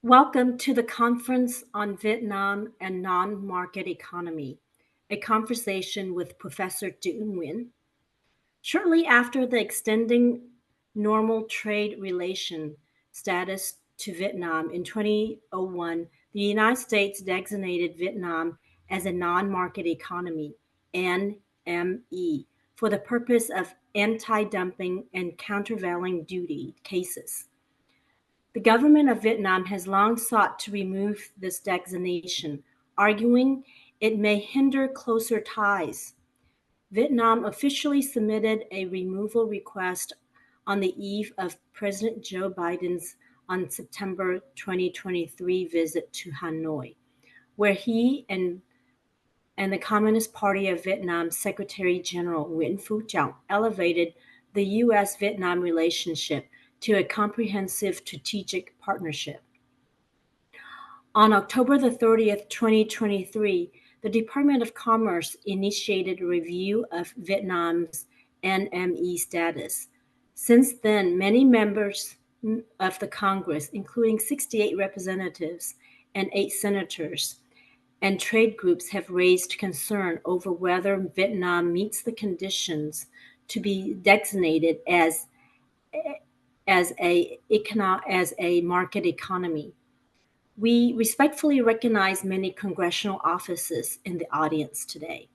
Welcome to the Conference on Vietnam and Non-Market Economy, a conversation with Professor Chu Nguyen. Shortly after the extending normal trade relation status to Vietnam in 2001, the United States designated Vietnam as a non-market economy, NME, for the purpose of anti-dumping and countervailing duty cases. The government of Vietnam has long sought to remove this designation, arguing it may hinder closer ties. Vietnam officially submitted a removal request on the eve of President Joe Biden's on September 2023 visit to Hanoi, where he and the Communist Party of Vietnam's Secretary General Nguyen Phu Trọng elevated the U.S. Vietnam relationship to a comprehensive strategic partnership. On October the 30th, 2023, the Department of Commerce initiated a review of Vietnam's NME status. Since then, many members of the Congress, including 68 representatives and 8 senators, and trade groups have raised concern over whether Vietnam meets the conditions to be designated as a market economy. We respectfully recognize many congressional offices in the audience today.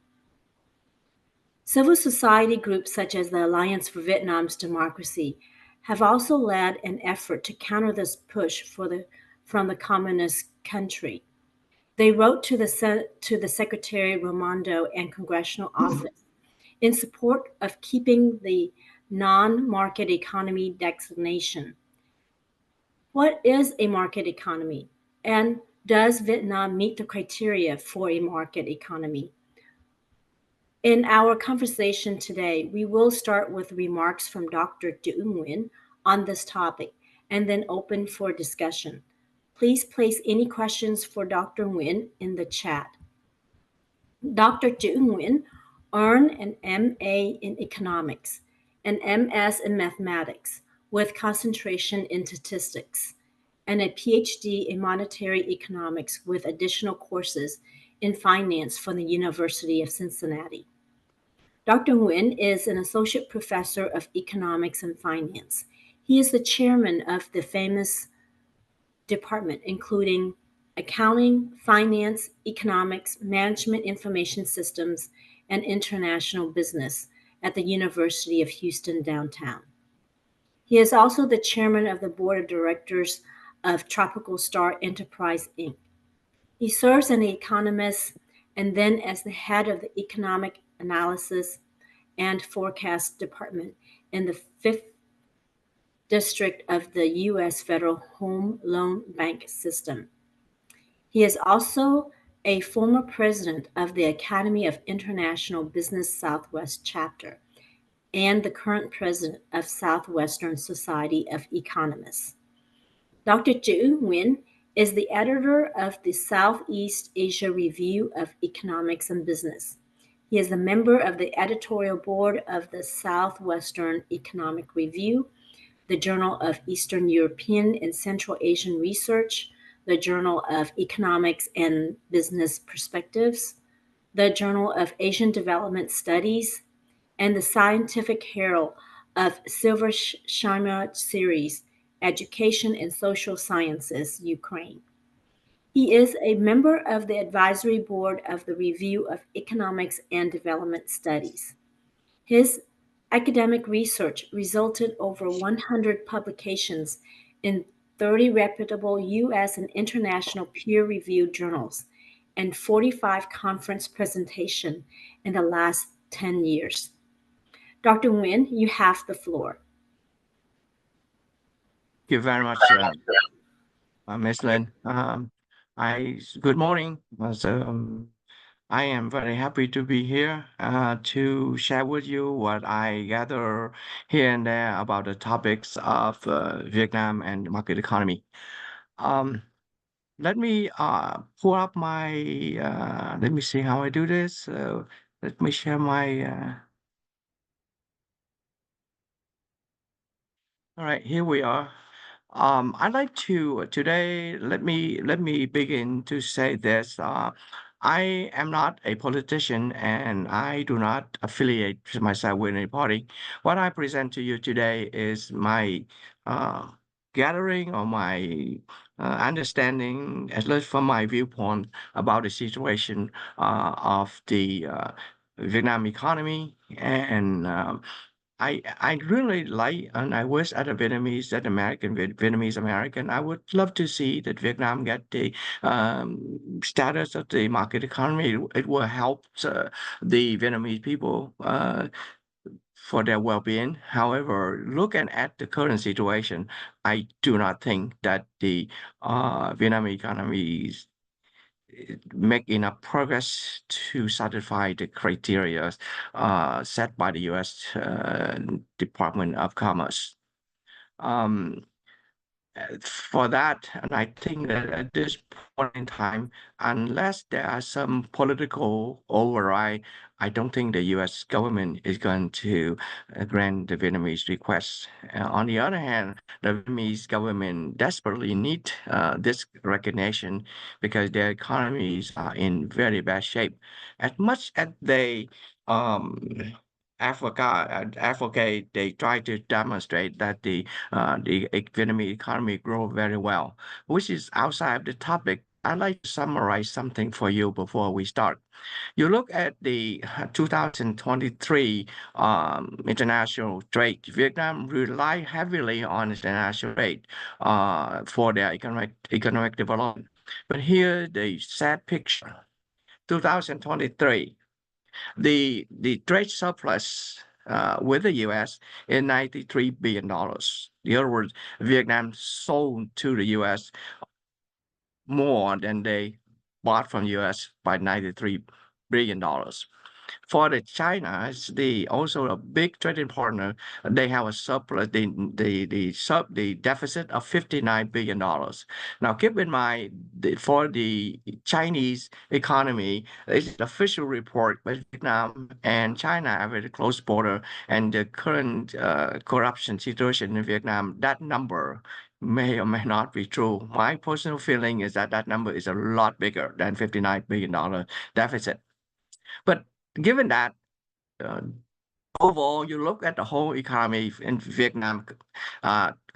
Civil society groups such as the Alliance for Vietnam's Democracy have also led an effort to counter this push from the communist country. They wrote to the Secretary Raimondo and Congressional Office in support of keeping the non-market economy designation. What is a market economy? And does Vietnam meet the criteria for a market economy? In our conversation today, we will start with remarks from Dr. Chu Nguyen on this topic and then open for discussion. Please place any questions for Dr. Nguyen in the chat. Dr. Chu Nguyen earned an MA in economics, an MS in mathematics with concentration in statistics, and a Ph.D. in monetary economics with additional courses in finance from the University of Cincinnati. Dr. Nguyen is an associate professor of economics and finance. He is the chairman of the FAMIS Department, including accounting, finance, economics, management information systems, and international business at the University of Houston downtown. He is also the chairman of the board of directors of Tropical Star Enterprise, Inc. He serves as an economist and then as the head of the Economic Analysis and Forecast Department in the 5th District of the U.S. Federal Home Loan Bank System. He is also a former president of the Academy of International Business Southwest chapter and the current president of Southwestern Society of Economists. Dr. Chu Nguyen is the editor of the Southeast Asia Review of Economics and Business. He is a member of the editorial board of the Southwestern Economic Review, the Journal of Eastern European and Central Asian Research, the Journal of Economics and Business Perspectives, the Journal of Asian Development Studies, and the Scientific Herald of Silver Sharma series, Education and Social Sciences, Ukraine. He is a member of the advisory board of the Review of Economics and Development Studies. His academic research resulted over 100 publications in 30 reputable U.S. and international peer-reviewed journals and 45 conference presentations in the last 10 years. Dr. Nguyen, you have the floor. Thank you very much, Ms. Lin. Good morning. I am very happy to be here to share with you what I gather here and there about the topics of Vietnam and market economy. Let me pull up my, let me see how I do this. Let me share my, all right, here we are. I'd like to today. Let me begin to say this. I am not a politician, and I do not affiliate myself with any party. What I present to you today is my uh, gathering or my understanding, at least from my viewpoint, about the situation of the Vietnam economy and I really like, and I wish as a Vietnamese, that American, Vietnamese American, I would love to see that Vietnam get the status of the market economy. It will help the Vietnamese people for their well-being. However, looking at the current situation, I do not think that the Vietnam economy is make enough progress to satisfy the criteria set by the U.S. Department of Commerce. Um, for that, and I think that at this point in time, unless there are some political override, I don't think the U.S. government is going to grant the Vietnamese request. On the other hand, the Vietnamese government desperately need this recognition because their economies are in very bad shape. As much as they um, advocate, they try to demonstrate that the Vietnamese economy grow very well, which is outside of the topic. I'd like to summarize something for you before we start. You look at the 2023 international trade. Vietnam rely heavily on international trade for their economic development. But here the sad picture. 2023, the trade surplus with the U.S. is $93 billion. In other words, Vietnam sold to the U.S. more than they bought from U.S. by $93 billion. For the China, it's the also a big trading partner. They have a surplus, the deficit of $59 billion. Now, keep in mind for the Chinese economy, it's an official report, but Vietnam and China have a very close border, and the current corruption situation in Vietnam, that number may or may not be true. My personal feeling is that that number is a lot bigger than $59 billion deficit. But given that, uh, overall, you look at the whole economy in Vietnam,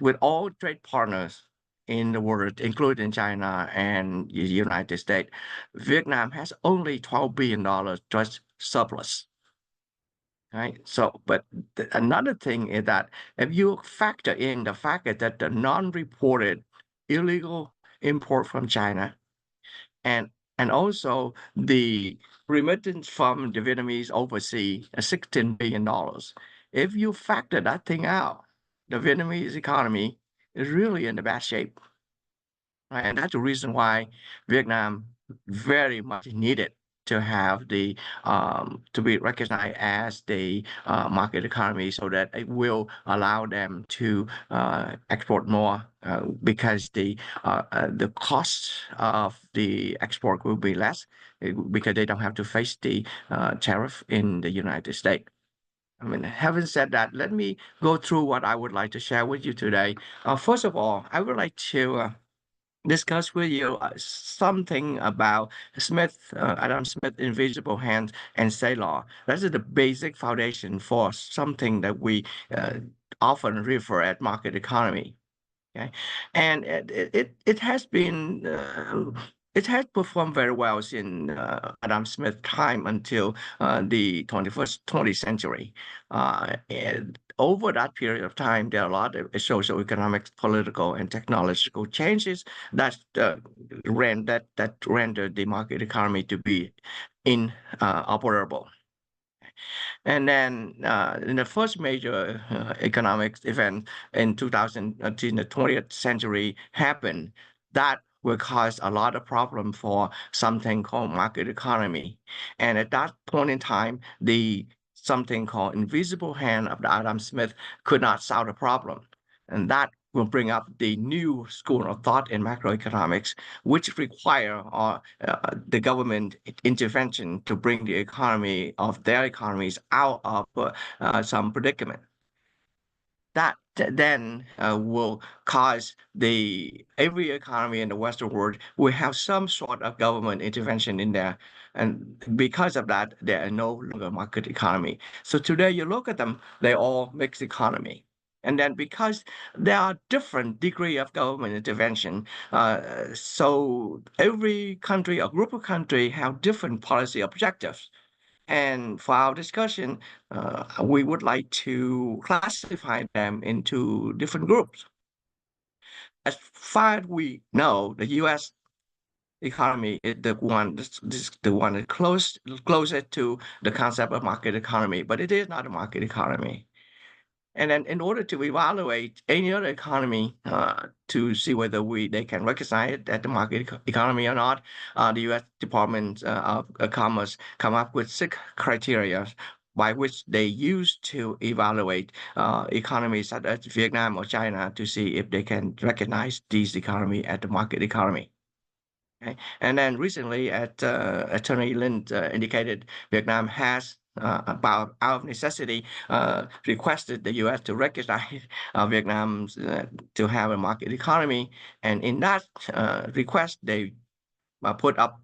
with all trade partners in the world, including China and the United States, Vietnam has only $12 billion just surplus. Right. So, but another thing is that if you factor in the fact that the non-reported illegal import from China and and also the remittance from the Vietnamese overseas, $16 billion. If you factor that thing out, the Vietnamese economy is really in the bad shape. Right? And that's the reason why Vietnam very much needed to have the to be recognized as the market economy so that it will allow them to export more because the cost of the export will be less because they don't have to face the tariff in the United States. I mean, having said that, let me go through what I would like to share with you today. First of all, I would like to discuss with you something about Adam Smith, Invisible Hand, and Say Law. That is the basic foundation for something that we often refer at market economy. Okay, and it has been it has performed very well since Adam Smith time until the 20th century. And over that period of time, there are a lot of social, economic, political, and technological changes that that rendered the market economy to be inoperable. And then in the first major economic event in 2010, the 20th century happened, that will cause a lot of problem for something called market economy. And at that point in time, the something called invisible hand of the Adam Smith could not solve the problem. And that will bring up the new school of thought in macroeconomics, which require the government intervention to bring the economy of their economies out of some predicament. that then will cause every economy in the Western world will have some sort of government intervention in there. And because of that, they are no longer market economy. So today you look at them, they all mixed economy. And then because there are different degree of government intervention, so every country or group of country have different policy objectives. And for our discussion, we would like to classify them into different groups. As far as we know, the U.S. economy is the one that closest to the concept of market economy, but it is not a market economy. And then in order to evaluate any other economy to see whether they can recognize it as the market economy or not, the U.S. Department of Commerce come up with 6 criteria by which they use to evaluate economies such as Vietnam or China to see if they can recognize these economy as the market economy. Okay. And then recently, Attorney Lin indicated Vietnam has, about out of necessity, requested the U.S. to recognize Vietnam's to have a market economy. And in that request, they put up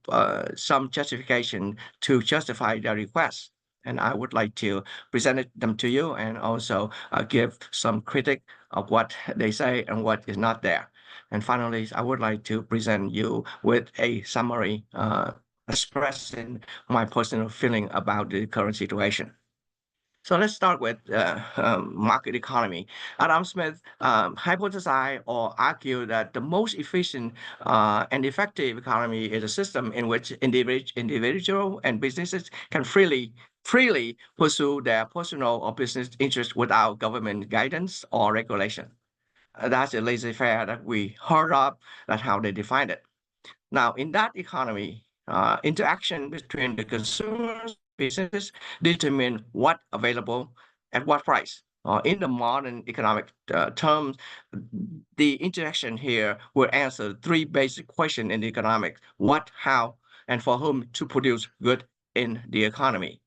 some justification to justify their request. And I would like to present them to you and also give some critic of what they say and what is not there. And finally, I would like to present you with a summary expressing my personal feeling about the current situation. So let's start with market economy. Adam Smith hypothesized or argued that the most efficient and effective economy is a system in which individual and businesses can freely pursue their personal or business interests without government guidance or regulation. That's a laissez-faire that we heard of. That's how they defined it. Now, in that economy, interaction between the consumers, businesses determine what available at what price. In the modern economic terms, the interaction here will answer 3 basic questions in economics: what, how, and for whom to produce good in the economy.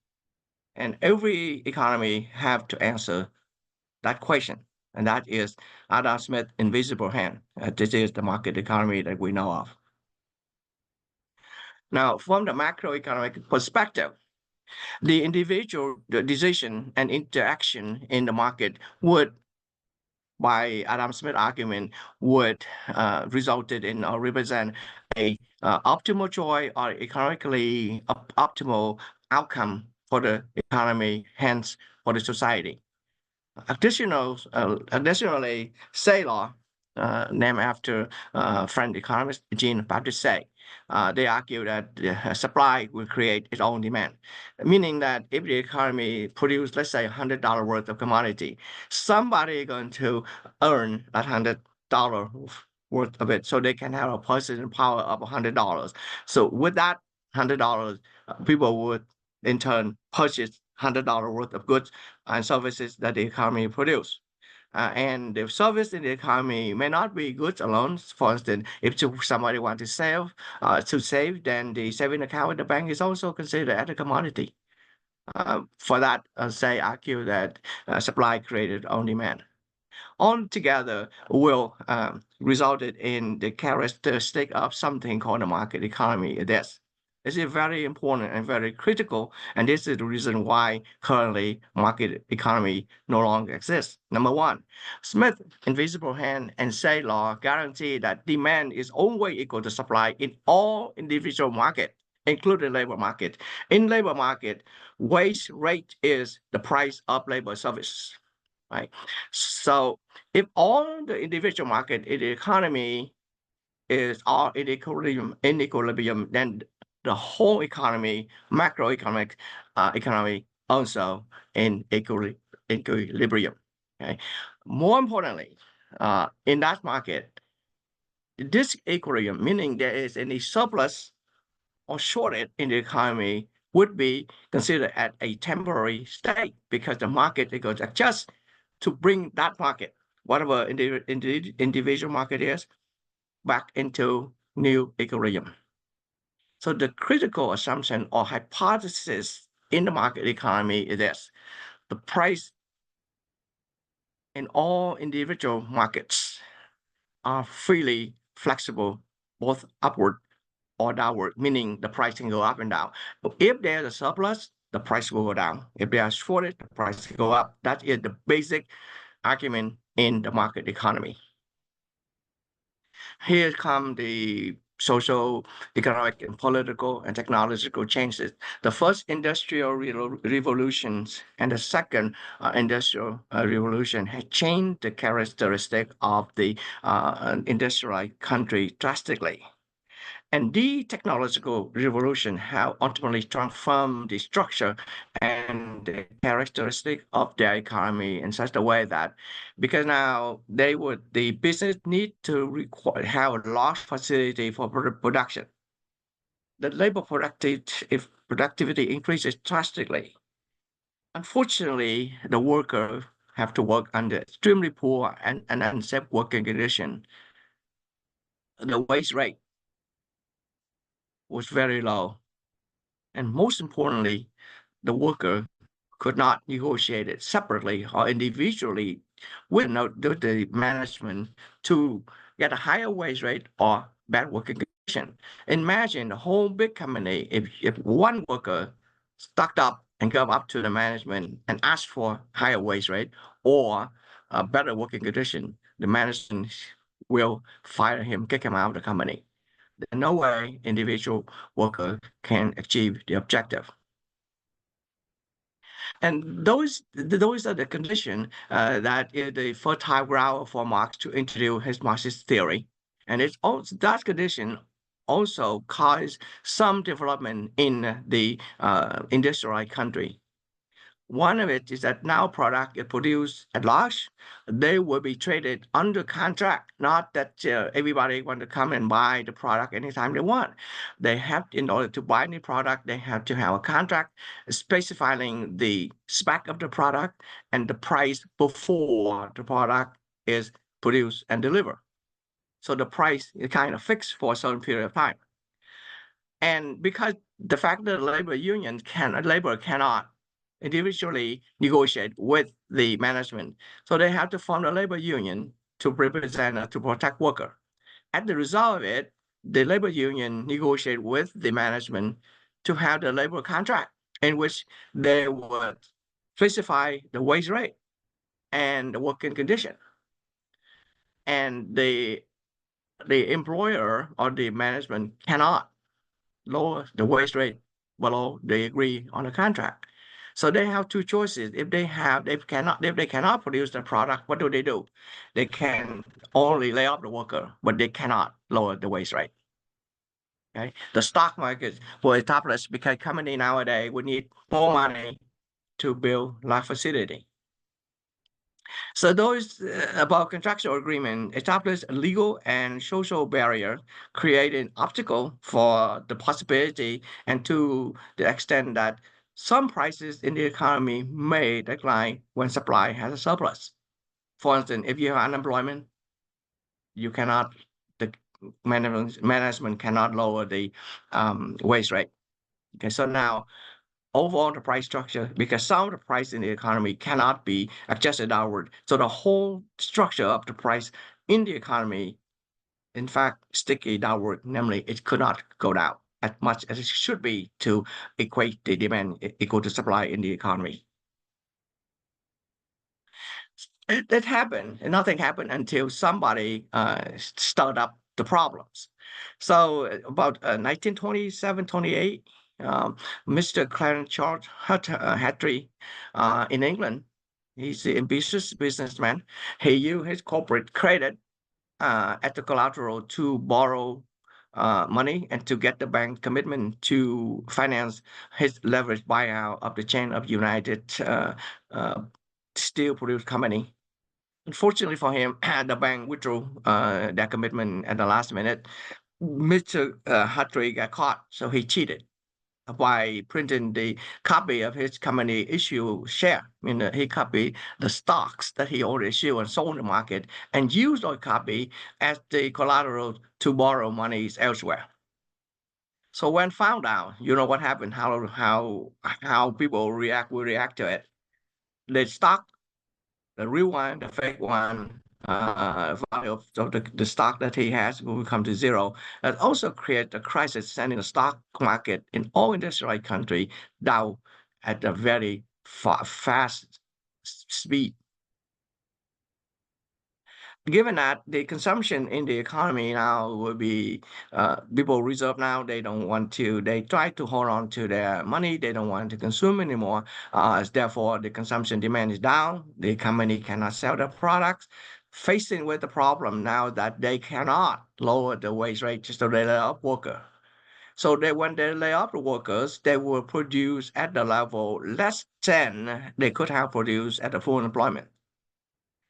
And every economy have to answer that question. And that is Adam Smith's invisible hand. This is the market economy that we know of. Now, from the macroeconomic perspective, the individual decision and interaction in the market would, by Adam Smith's argument, would resulted in or represent a optimal choice or economically optimal outcome for the economy, hence for the society. Additionally, Say law, named after French economist Jean-Baptiste Say, they argue that the supply will create its own demand, meaning that if the economy produces, let's say, $100 worth of commodity, somebody is going to earn that $100 worth of it, so they can have a purchasing power of $100. So with that $100, people would in turn purchase $100 worth of goods and services that the economy produce. And the service in the economy may not be goods alone. For instance, if somebody wants to save, then the saving account in the bank is also considered as a commodity. For that, say, argue that supply created on demand altogether will result in the characteristic of something called a market economy. This is very important and very critical, and this is the reason why currently market economy no longer exists. Number one, Smith, invisible hand, and Say law guarantee that demand is always equal to supply in all individual market, including labor market. In labor market, wage rate is the price of labor service, right? So if all the individual market in the economy is all in equilibrium, then the whole economy, macroeconomic economy, also in equilibrium. Okay. More importantly, in that market, this equilibrium, meaning there is any surplus or shortage in the economy, would be considered at a temporary state because the market is going to adjust to bring that market, whatever individual market is, back into new equilibrium. So the critical assumption or hypothesis in the market economy is this: the price and all individual markets are freely flexible, both upward or downward, meaning the price can go up and down. If there's a surplus, the price will go down. If there's shortage, the price will go up. That is the basic argument in the market economy. Here come the social, economic, and political and technological changes. The first industrial revolutions and the second industrial revolution had changed the characteristic of the industrialized country drastically. And the technological revolution have ultimately transformed the structure and the characteristic of their economy in such a way that because now the business need to have a large facility for production. The labor productivity increases drastically. Unfortunately, the worker have to work under extremely poor and unsafe working condition. The wage rate was very low. And most importantly, the worker could not negotiate it separately or individually with the management to get a higher wage rate or bad working condition. Imagine a whole big company, if one worker stuck up and come up to the management and asked for higher wage rate or a better working condition, the management will fire him, kick him out of the company. There's no way individual worker can achieve the objective. And those are the conditions that is the fertile ground for Marx to introduce his Marxist theory. And it's also that condition also caused some development in the industrialized country. One of it is that now product is produced at large. They will be traded under contract, not that everybody want to come and buy the product anytime they want. They have, in order to buy the product, they have to have a contract specifying the spec of the product and the price before the product is produced and delivered. So the price is kind of fixed for a certain period of time. And because the fact that labor cannot individually negotiate with the management, so they have to form a labor union to represent to protect worker. As the result of it, the labor union negotiate with the management to have the labor contract in which they would specify the wage rate and the working condition. And the employer or the management cannot lower the wage rate below they agree on the contract. So they have two choices. If they cannot produce the product, what do? They can only lay off the worker, but they cannot lower the wage rate. Okay. The stock market will establish because company nowadays would need more money to build large facility. So those about contractual agreement establish a legal and social barrier, create an obstacle for the possibility and to the extent that some prices in the economy may decline when supply has a surplus. For instance, if you have unemployment, you cannot, the management cannot lower the wage rate. Okay, so now overall the price structure, because some of the price in the economy cannot be adjusted downward. So the whole structure of the price in the economy, in fact, sticky downward, namely it could not go down as much as it should be to equate the demand equal to supply in the economy. It happened, and nothing happened until somebody started up the problems. So about 1927, 28, Mr. Clarence George Hatry in England, he's an ambitious businessman. He used his corporate credit as the collateral to borrow money and to get the bank commitment to finance his leverage buyout of the chain of United Steel Produced Company. Unfortunately for him, the bank withdrew their commitment at the last minute. Mr. Hatry got caught, so he cheated by printing the copy of his company issue share. I mean, he copied the stocks that he already issued and sold in the market and used that copy as the collateral to borrow monies elsewhere. So when found out, you know what happened? How people will react to it. The stock the real one, the fake one, value of the stock that he has will come to zero. That also create a crisis, sending the stock market in all industrialized country down at a very fast speed. Given that the consumption in the economy now will be people reserve now, they don't want to, they try to hold on to their money, they don't want to consume anymore. Therefore, the consumption demand is down, the company cannot sell their products, facing with the problem now that they cannot lower the wage rate, so they lay off workers. So they, when they lay off the workers, they will produce at the level less than they could have produced at the full employment.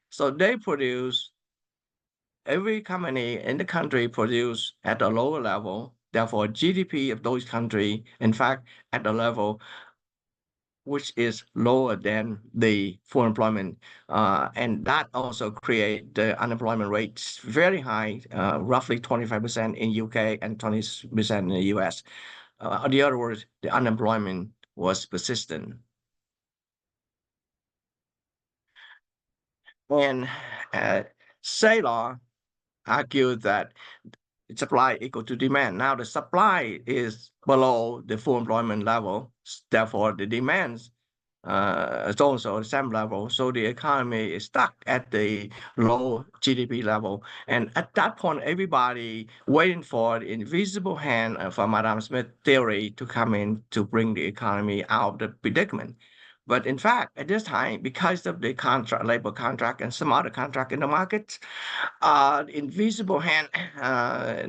So they produce, every company in the country produce at a lower level. Therefore, GDP of those country, in fact, at a level which is lower than the full employment, and that also create the unemployment rates very high, roughly 25% in UK and 20% in the US. In other words, the unemployment was persistent. And Saylor argued that supply equal to demand. Now the supply is below the full employment level, therefore the demands is also the same level. So the economy is stuck at the low GDP level. And at that point, everybody waiting for the invisible hand from Adam Smith theory to come in to bring the economy out of the predicament. But in fact, at this time, because of the contract, labor contract, and some other contract in the market, invisible hand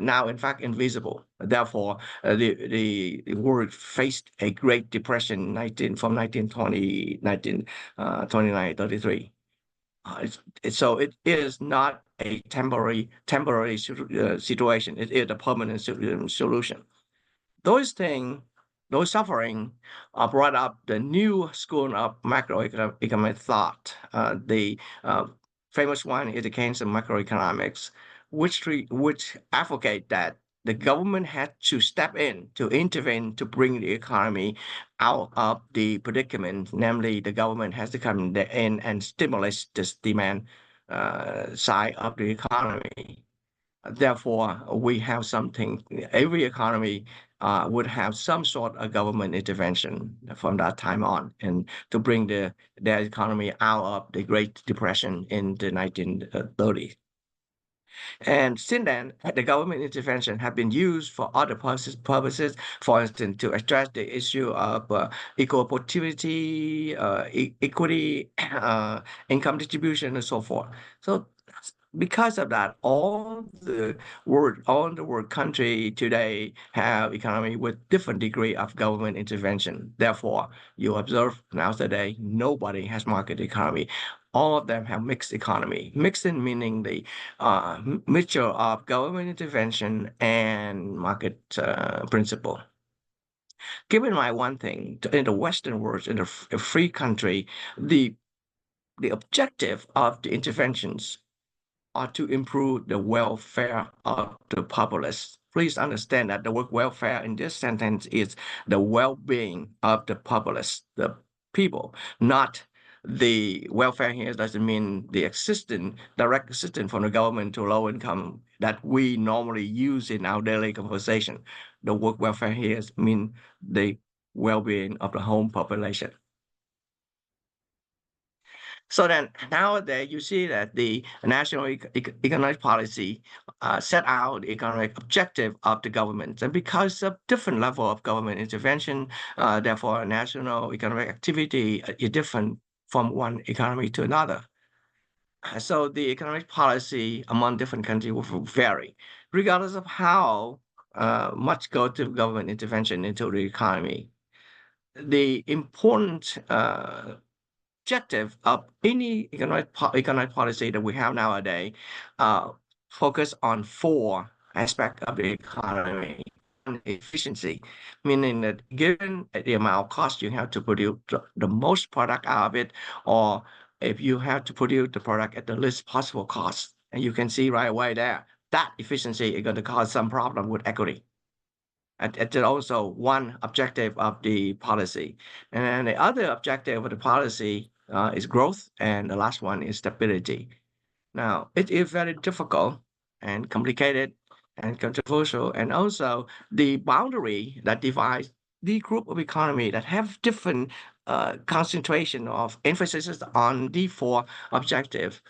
now in fact invisible. Therefore, the world faced a Great Depression 1920 29 33. So it is not a temporary situation. It is a permanent solution. Those things, those suffering, brought up the new school of macroeconomic thought. The famous one is the Keynes of macroeconomics, which advocate that the government had to step in to intervene to bring the economy out of the predicament. Namely, the government has to come in and stimulate this demand side of the economy. Therefore, we have something, every economy would have some sort of government intervention from that time on, and to bring their economy out of the Great Depression in the 1930s. And since then, the government intervention have been used for other purposes, for instance, to address the issue of equal opportunity, equity, income distribution, and so forth. So because of that, all the world country today have economy with different degree of government intervention. Therefore, you observe nowadays nobody has market economy. All of them have mixed economy. Mixed in meaning the mixture of government intervention and market principle. Keep in mind one thing: in the Western world, in a free country, the objective of the interventions are to improve the welfare of the populace. Please understand that the word welfare in this sentence is the well-being of the populace, the people, not the welfare here doesn't mean the direct assistance from the government to low income that we normally use in our daily conversation. The word welfare here means the well-being of the whole population. So then nowadays you see that the national economic policy set out the economic objective of the government. And because of different level of government intervention, therefore national economic activity is different from one economy to another. So the economic policy among different countries will vary, regardless of how much go to government intervention into the economy. The important objective of any economic policy that we have nowadays focus on four aspects of the economy. One, efficiency, meaning that given the amount of cost you have to produce the most product out of it, or if you have to produce the product at the least possible cost, and you can see right away there, that efficiency is going to cause some problem with equity. And it's also one objective of the policy. And then the other objective of the policy is growth, and the last one is stability. Now, it is very difficult and complicated and controversial, and also the boundary that divides the group of economy that have different concentration of emphasis on the four objective.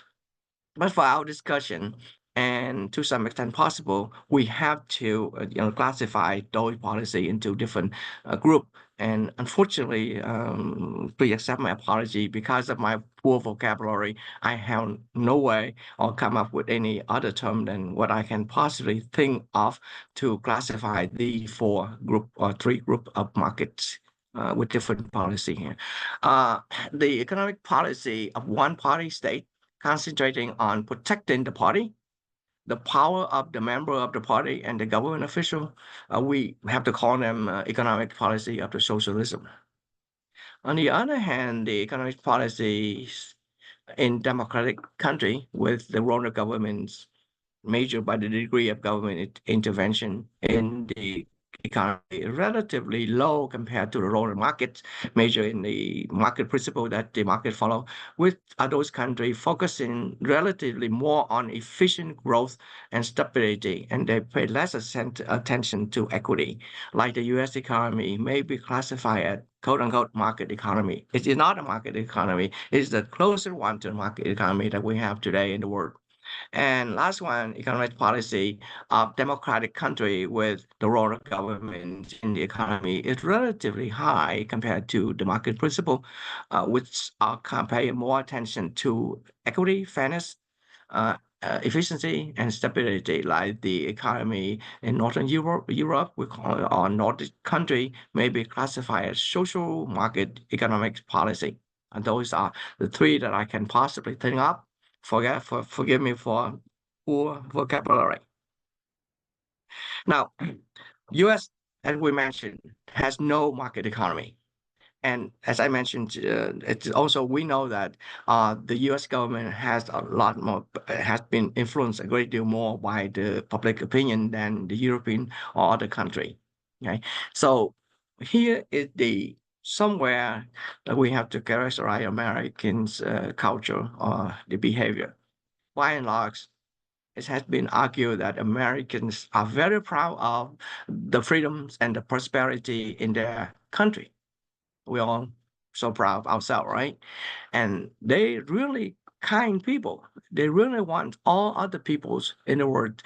But for our discussion, and to some extent possible, we have to classify those policy into different group. And unfortunately, please accept my apology because of my poor vocabulary. I have no way or come up with any other term than what I can possibly think of to classify the four group or three group of markets with different policy here. Uh, the economic policy of one party state concentrating on protecting the party, the power of the member of the party, and the government official. We have to call them economic policy of the socialism. On the other hand, the economic policies in democratic country with the role of governments measured by the degree of government intervention in the economy relatively low compared to the role of markets measured in the market principle that the market follow, with those countries focusing relatively more on efficient growth and stability, and they pay less attention to equity. Like the US economy may be classified as quote unquote market economy. It is not a market economy. It's the closer one to the market economy that we have today in the world. And last one, economic policy of democratic country with the role of government in the economy is relatively high compared to the market principle, which can pay more attention to equity, fairness, efficiency, and stability, like the economy in Northern Europe, we call it, or Nordic country may be classified as social market economic policy. And those are the three that I can possibly think of. Forgive me for poor vocabulary. Now, U.S., as we mentioned, has no market economy. And as I mentioned, it's also we know that the U.S. government has a lot more has been influenced a great deal more by the public opinion than the European or other country. Okay, so here is the somewhere that we have to characterize Americans' culture or the behavior. By and large, it has been argued that Americans are very proud of the freedoms and the prosperity in their country. We're all so proud of ourselves, right? And they really kind people. They really want all other peoples in the world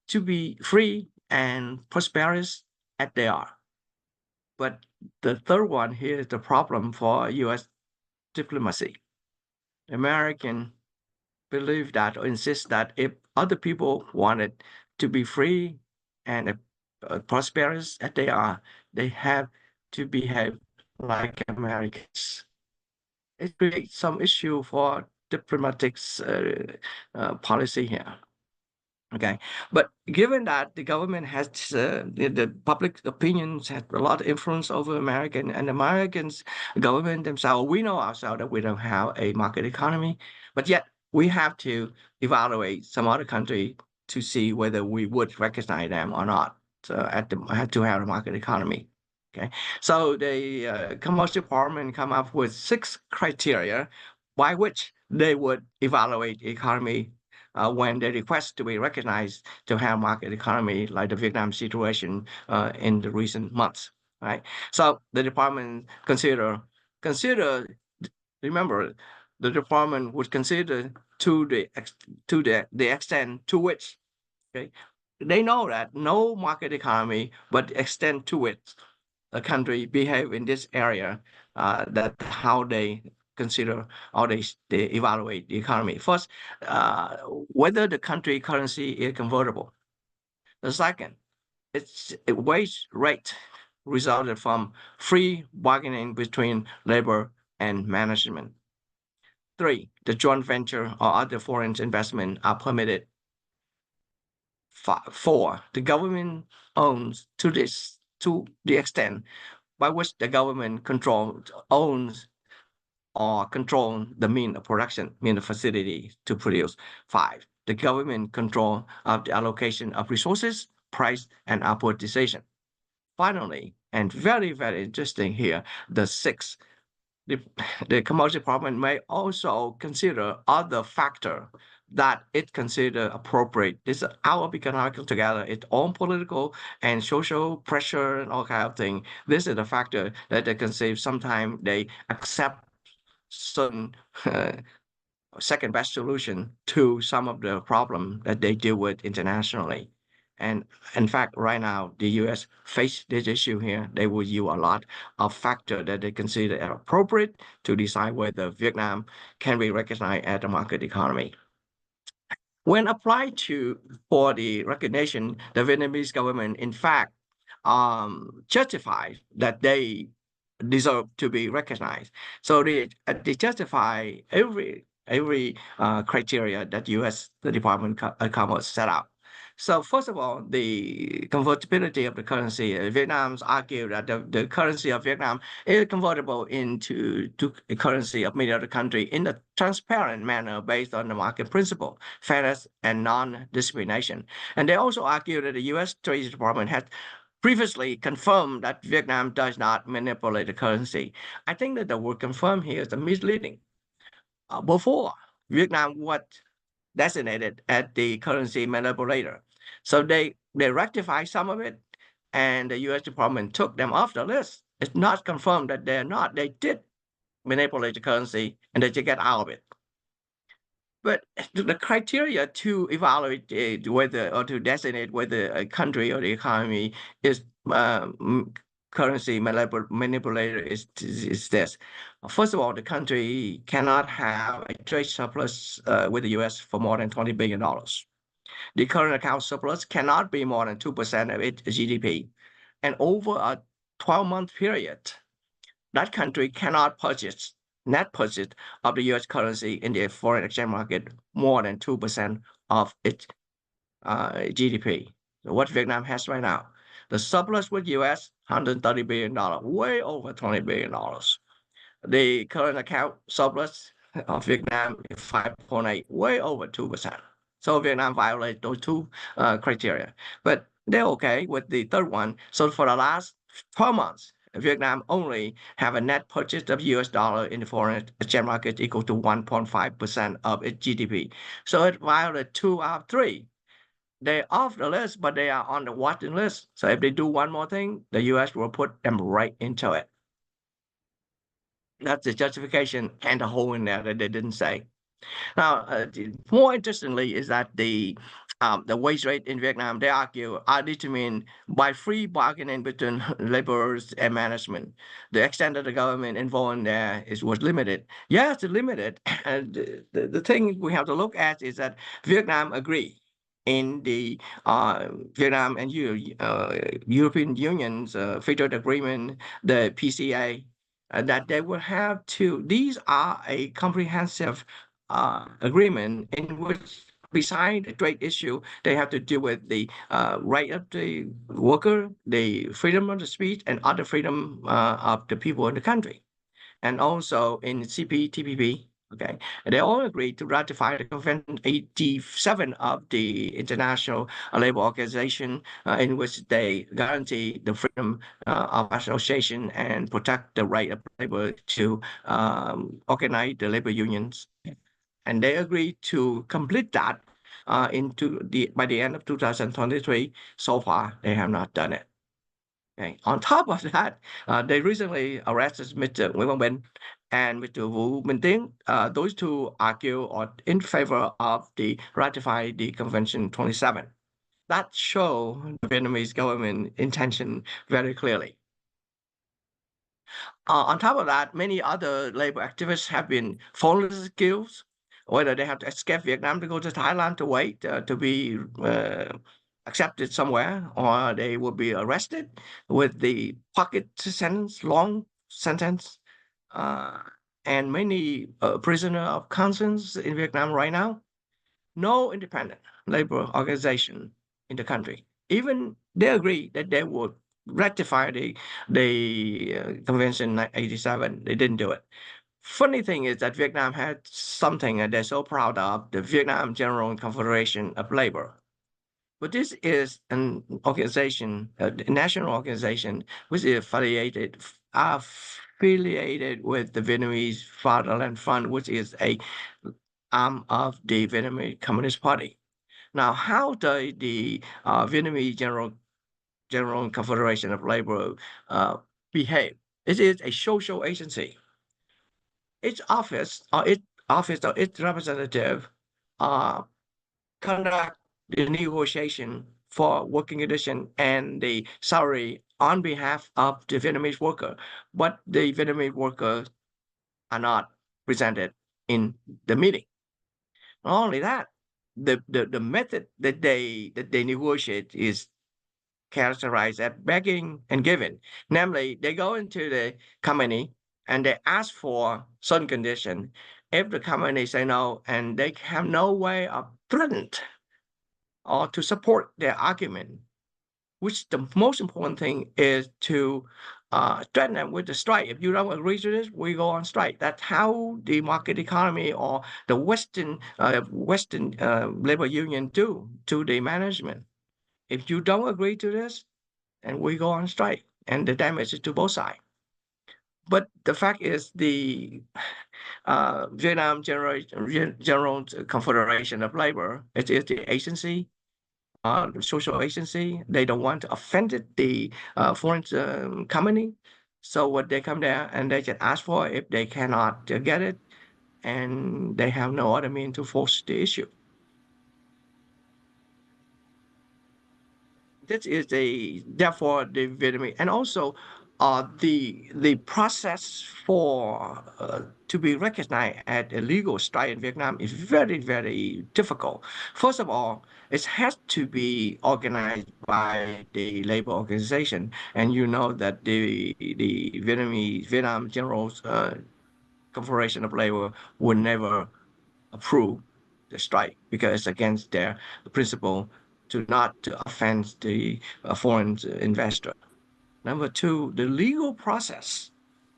to be free and prosperous as they are. But the third one here is the problem for U.S. diplomacy. American believe that or insist that if other people wanted to be free and prosperous as they are, they have to behave like Americans. It creates some issue for diplomatic policy here. Okay, but given that the government has the public opinions has a lot of influence over American and Americans government themselves, we know ourselves that we don't have a market economy, but yet we have to evaluate some other country to see whether we would recognize them or not. So at the had to have a market economy. Okay, so the Commerce Department come up with 6 criteria by which they would evaluate the economy when they request to be recognized to have market economy, like the Vietnam situation in the recent months, right? So the department consider remember the department would consider to the extent to which, okay, they know that no market economy, but the extent to which a country behave in this area, that how they consider or they evaluate the economy. First, whether the country currency is convertible. The second, its wage rate resulted from free bargaining between labor and management. Three, the joint venture or other foreign investment are permitted. Four, the government owns to the extent by which the government owns or control the mean of production, mean of facility to produce. Five, the government control of the allocation of resources, price, and output decision. Finally, and very, very interesting here, the sixth, the, the Commerce Department may also consider other factor that it consider appropriate. This our economic together, its own political and social pressure and all kind of thing. This is a factor that they consider. Sometimes they accept certain second best solution to some of the problem that they deal with internationally. And in fact, right now, the U.S. face this issue here. They will use a lot of factors that they consider appropriate to decide whether Vietnam can be recognized as a market economy. When applied to for the recognition, the Vietnamese government, in fact, justified that they deserve to be recognized. So they justify every criteria that U.S. the Department of Commerce set out. So first of all, the convertibility of the currency. Vietnam's argue that the currency of Vietnam is convertible into to the currency of many other countries in a transparent manner based on the market principle, fairness, and non-discrimination. And they also argue that the U.S. Treasury Department has previously confirmed that Vietnam does not manipulate the currency. I think that the word confirm here is misleading. Before, Vietnam was designated as the currency manipulator. So they rectified some of it, and the U.S. Department took them off the list. It's not confirmed that they're not. They did manipulate the currency, and they did get out of it. But the criteria to evaluate whether or to designate whether a country or the economy is currency manipulator is this. First of all, the country cannot have a trade surplus with the U.S. for more than $20 billion. The current account surplus cannot be more than 2% of its GDP. And over a 12-month period, that country cannot purchase net purchase of the U.S. currency in the foreign exchange market more than 2% of its GDP. So what Vietnam has right now, the surplus with U.S. $130 billion, way over $20 billion. The current account surplus of Vietnam is 5.8, way over 2%. So Vietnam violates those two criteria, but they're okay with the third one. So for the last 12 months, Vietnam only have a net purchase of US dollar in the foreign exchange market equal to 1.5% of its GDP. So it violated 2 out of 3. They're off the list, but they are on the watching list. So if they do one more thing, the US will put them right into it. That's the justification and the hole in there that they didn't say. Now, more interestingly is that the wage rate in Vietnam, they argue, are determined by free bargaining between laborers and management. The extent of the government involved in there was limited. Yes, it's limited. And the thing we have to look at is that Vietnam agree in the Vietnam and European Union's free trade agreement, the PCA, that they will have to, these are a comprehensive agreement in which beside the trade issue, they have to deal with the right of the worker, the freedom of the speech, and other freedom of the people in the country. And also in CPTPP, okay, they all agreed to ratify the Convention 87 of the International Labour Organization, in which they guarantee the freedom of association and protect the right of labor to organize the labor unions. And they agreed to complete that by the end of 2023. So far, they have not done it. Okay. On top of that, they recently arrested Mr. Nguyen Minh and Mr. Vũ Minh Tiến. Those two argue in favor of the ratify the Convention 27. That show the Vietnamese government intention very clearly. On top of that, many other labor activists have been fallen skills, whether they have to escape Vietnam to go to Thailand to wait to be accepted somewhere, or they will be arrested with the pocket sentence, long sentence, and many prisoner of conscience in Vietnam right now. No independent labor organization in the country. Even they agree that they would rectify the Convention 87. They didn't do it. Funny thing is that Vietnam had something that they're so proud of, the Vietnam General Confederation of Labor. But this is an organization, a national organization, which is affiliated affiliated with the Vietnamese Fatherland Front, which is a arm of the Vietnamese Communist Party. Now, how does the Vietnamese General Confederation of Labor behave? It is a social agency. Its office or its representative uh, conduct the negotiation for working condition and the salary on behalf of the Vietnamese worker, but the Vietnamese workers are not presented in the meeting. Not only that, the method that they negotiate is characterized as begging and giving. Namely, they go into the company and they ask for certain condition. If the company say no and they have no way of threatened or to support their argument, which the most important thing is to threaten them with the strike. If you don't agree to this, we go on strike. That's how the market economy or the Western labor union do to the management. If you don't agree to this, and we go on strike, and the damage is to both sides. But the fact is, the Vietnam General Confederation of Labor, it is the agency, the social agency. They don't want to offend the foreign company. So what they come there and they can ask for if they cannot get it, and they have no other means to force the issue. This is a therefore the Vietnamese and also the process for to be recognized as a legal strike in Vietnam is very difficult. First of all, it has to be organized by the labor organization, and you know that the Vietnam General Confederation of Labor would never approve the strike because it's against their principle to not to offend the foreign investor. Number two, the legal process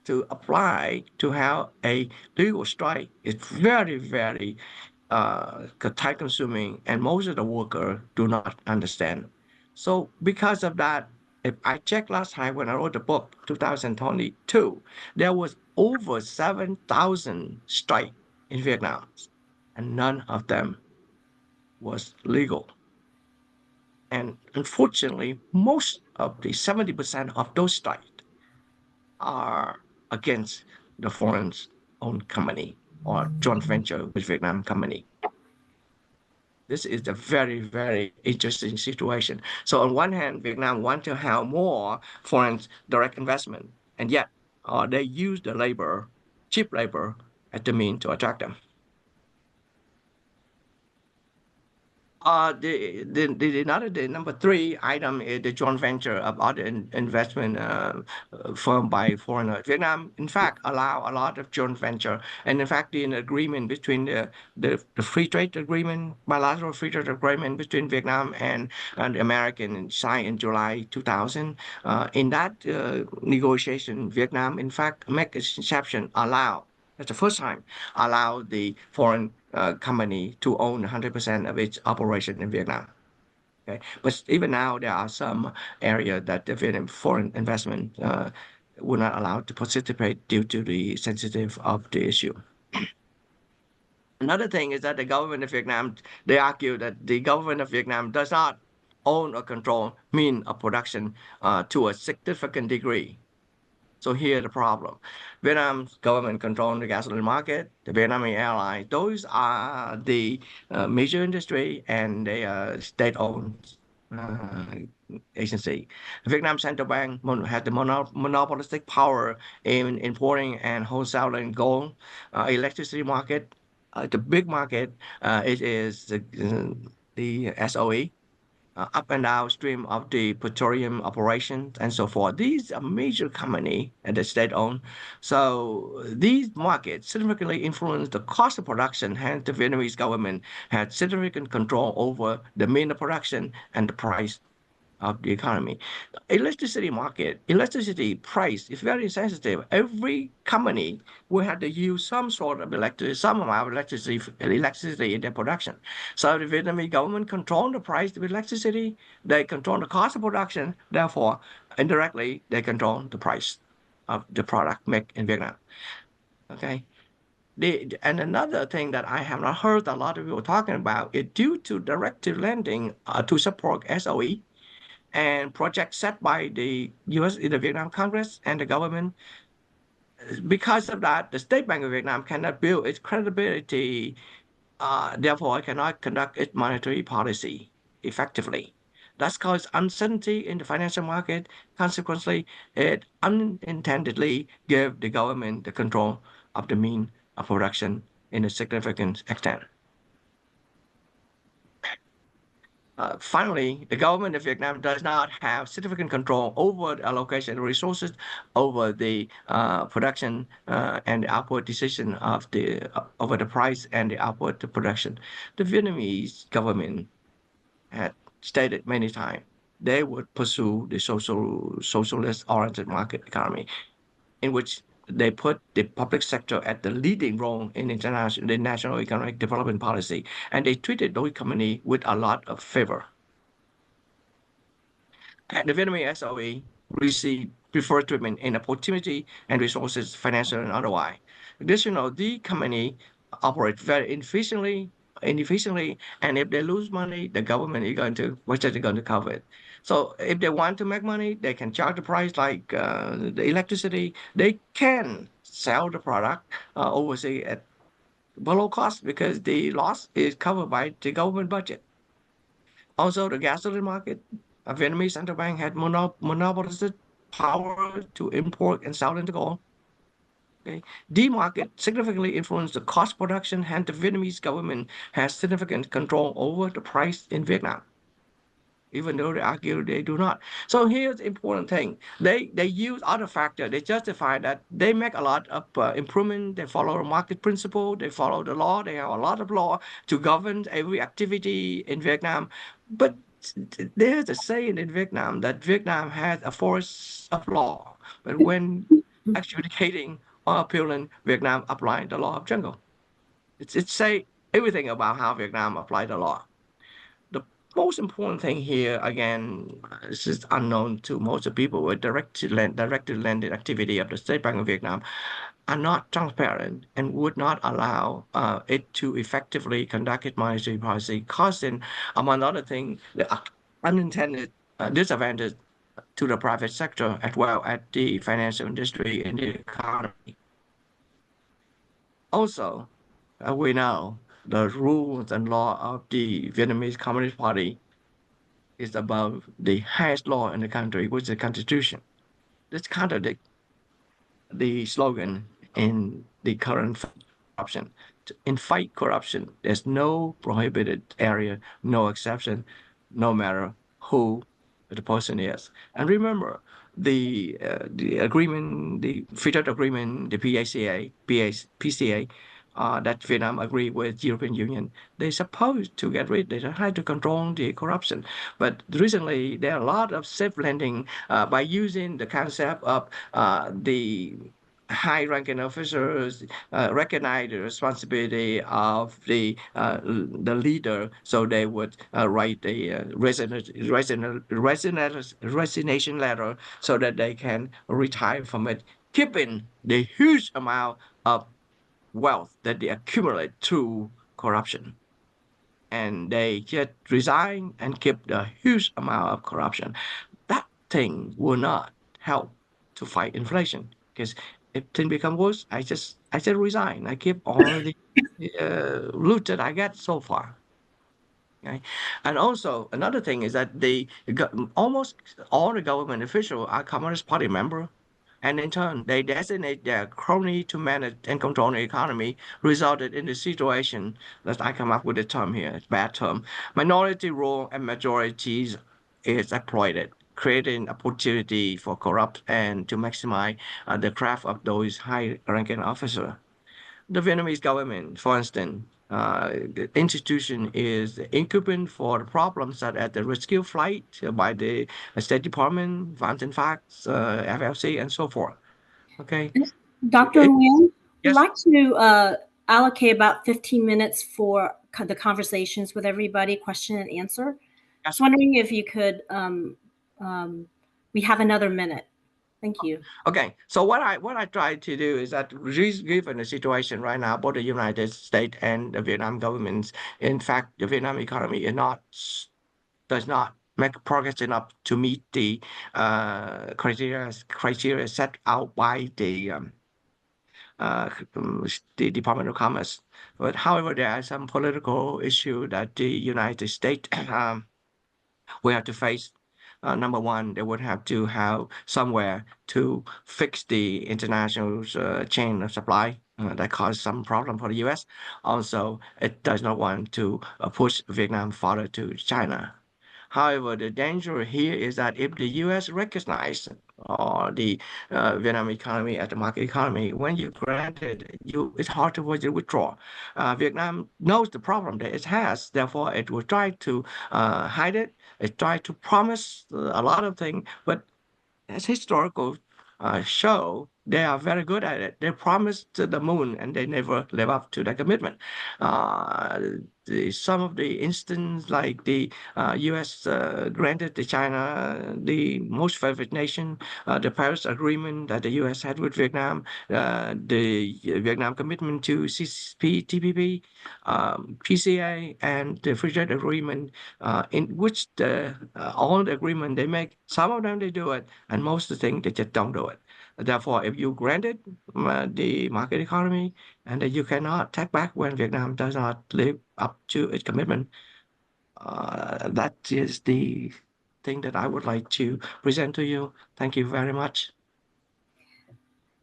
to apply to have a legal strike is very time consuming, and most of the workers do not understand. So because of that, if I checked last time when I wrote the book, 2022, there was over 7,000 strike in Vietnam, and none of them was legal. And unfortunately, most of the 70% of those strikes are against the foreign owned company or joint venture with Vietnam company. This is a very interesting situation. So on one hand, Vietnam want to have more foreign direct investment, and yet they use the labor, cheap labor, as the mean to attract them. The number three item is the joint venture of other investment firm by foreigners. Vietnam, in fact, allow a lot of joint venture, and in fact, the agreement between the free trade agreement, bilateral free trade agreement between Vietnam and the American signed in July 2000. In that negotiation, Vietnam, in fact, make an exception, allow. That's the first time allow the foreign company to own 100% of its operation in Vietnam. Okay, but even now there are some areas that the Vietnam foreign investment will not allow to participate due to the sensitive of the issue. Another thing is that the government of Vietnam, they argue that the government of Vietnam does not own or control means of production to a significant degree. So here's the problem. Vietnam's government controls the gasoline market, the Vietnamese Airlines. Those are the major industry and they are state-owned uh, agency. Vietnam Central Bank has the monopolistic power in importing and wholesaling gold. Electricity market, the big market, it is the SOE, up and downstream of the petroleum operations and so forth. These are major company and the state-owned. So these markets significantly influence the cost of production, hence the Vietnamese government had significant control over the mean of production and the price of the economy. Electricity market, electricity price is very sensitive. Every company will have to use some sort of electricity, some amount of electricity in their production. So the Vietnamese government control the price of electricity, they control the cost of production, therefore, indirectly, they control the price. of the product made in Vietnam. Okay. And another thing that I have not heard a lot of people talking about is due to directive lending to support SOE and projects set by the U.S. the Vietnam Congress and the government. Because of that, the State Bank of Vietnam cannot build its credibility. Therefore, it cannot conduct its monetary policy effectively. That's caused uncertainty in the financial market. Consequently, it unintendedly gave the government the control of the mean of production in a significant extent. Finally, the government of Vietnam does not have significant control over the allocation of resources, over the production and the output decision of over the price and the output production. The Vietnamese government had stated many times they would pursue the socialist-oriented market economy, in which they put the public sector at the leading role in the national economic development policy, and they treated those companies with a lot of favor. The Vietnamese SOE receive preferred treatment in opportunity and resources, financial and otherwise. Additionally, the company operate very inefficiently, and if they lose money, the government is going to, which is going to cover it. So if they want to make money, they can charge the price like the electricity. They can sell the product overseas at below cost because the loss is covered by the government budget. Also, the gasoline market, a Vietnamese central bank had monopolized power to import and sell into gold. Okay. The market significantly influenced the cost production, and the Vietnamese government has significant control over the price in Vietnam, even though they argue they do not. So here's the important thing. They use other factors. They justify that they make a lot of improvement. They follow a market principle. They follow the law. They have a lot of law to govern every activity in Vietnam. But there's a saying in Vietnam that Vietnam has a force of law. But when adjudicating or appealing, Vietnam applied the law of jungle. It's say everything about how Vietnam applied the law. The most important thing here, again, this is unknown to most of the people, with directed lending activity of the State Bank of Vietnam are not transparent and would not allow it to effectively conduct its monetary policy, causing, among other things, the unintended disadvantage to the private sector as well as the financial industry and the economy. Also, we know the rules and law of the Vietnamese Communist Party is above the highest law in the country, which is the Constitution. This contradicts the slogan in the current corruption. In fight corruption, there's no prohibited area, no exception, no matter who the person is. And remember, the agreement, the free trade agreement, the PCA, that Vietnam agreed with European Union, they're supposed to get rid, they try to control the corruption. But recently, there are a lot of safe lending by using the concept of the high-ranking officers recognize the responsibility of the leader, so they would write a resignation letter so that they can retire from it, keeping the huge amount of wealth that they accumulate through corruption. And they just resign and keep the huge amount of corruption. That thing will not help to fight inflation, because if things become worse, I just resign. I keep all the loot that I get so far. Okay, and also another thing is that almost all the government officials are Communist Party member, and in turn they designate their crony to manage and control the economy, resulted in the situation that I come up with the term here. It's a bad term. Minority rule and majorities is exploited, creating opportunity for corrupt and to maximize the craft of those high-ranking officers. The Vietnamese government, for instance, the institution is incumbent for problems such as the rescue flight by the State Department, Fountain Facts, FLC, and so forth. Okay. Dr. It, Nguyen, we'd yes, like to allocate about 15 minutes for the conversations with everybody, question and answer. yes, Just wondering if you could, we have another minute. Thank you. Okay, so what I try to do is that given the situation right now, both the United States and the Vietnam governments, in fact, the Vietnam economy is not does not make progress enough to meet the criteria set out by uh, the Department of Commerce. But however, there are some political issue that the United States we have to face. Number one, they would have to have somewhere to fix the international chain of supply that caused some problem for the U.S. Also, it does not want to push Vietnam further to China. However, the danger here is that if the U.S. recognize the Vietnam economy as a market economy, when you grant it, it's hard to withdraw. Vietnam knows the problem that it has, therefore it will try to hide it. It try to promise a lot of things, but as historical show, they are very good at it. They promised to the moon and they never live up to their commitment. Uh, some of the instances, like the U.S. Granted to China the most favored nation, the Paris Agreement that the U.S. had with Vietnam, the Vietnam commitment to CPTPP, PCA, and the Free Trade Agreement, in which all the agreement they make, some of them they do it, and most of the things they just don't do it. Therefore, if you granted the market economy and that you cannot take back when Vietnam does not live up to its commitment, that is the thing that I would like to present to you. Thank you very much.